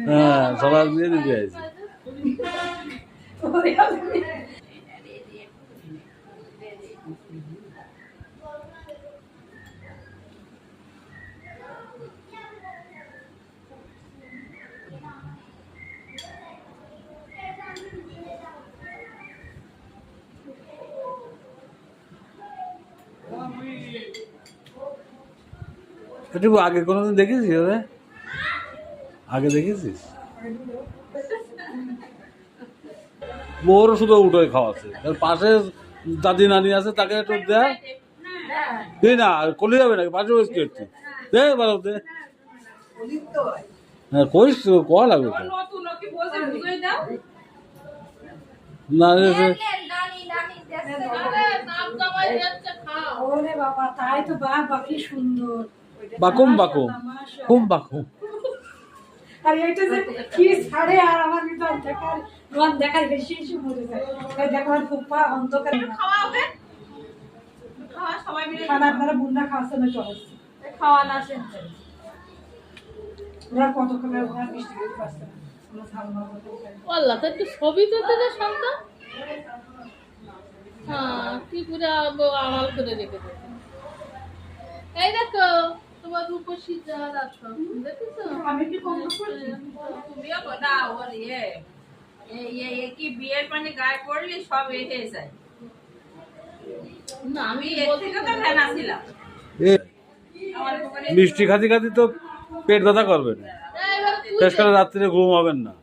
হ্যাঁ সবার দিয়ে দিতে আছে। একটু আগে কোনোদিন দেখেছিস ওরে? আগে দেখেছিস? ওরও শুধু উঠে খাওয়াচ্ছে, পাশে দাদি নানি আছে তাকে একটু দেয় দিই না, কলি যাবে নাকি পাশে বসে একটু দে বলো দে। হ্যাঁ কইস কয়া লাগবে না বাকুম বাকুম খুব বাকুম। আর এইটা যে কি ছাড়ে আর আমার ভিতর দেখার রোদ দেখার বেশি বেশি মরে যায়। তাই দেখো আর খুব অন্ধকার খাওয়া হবে, খাওয়া সবাই মিলে খানা আপনারা বুন্না খাওয়াছে না চলে খাওয়া না আসেন ওরা কত করে ওরা মিষ্টি খেতে পারছে না আমরা ঝালমা করতে আল্লাহ তো একটু ছবি তুলতে দে শান্ত। হ্যাঁ কি পুরো আড়াল করে রেখে দেবে। এই দেখো তোমার রূপসী যা রাখো দেখেছো? আমি কি কম করছি তুমিও কথা ওর কি বিয়ের মানে গায়ে পড়লি সব হয়ে যায় না আমি এর থেকে তো ফ্যান ছিলাম। মিষ্টি খাতি খাতি তো পেট ব্যথা করবে না, শেষ করে রাত্রে ঘুম হবেন না।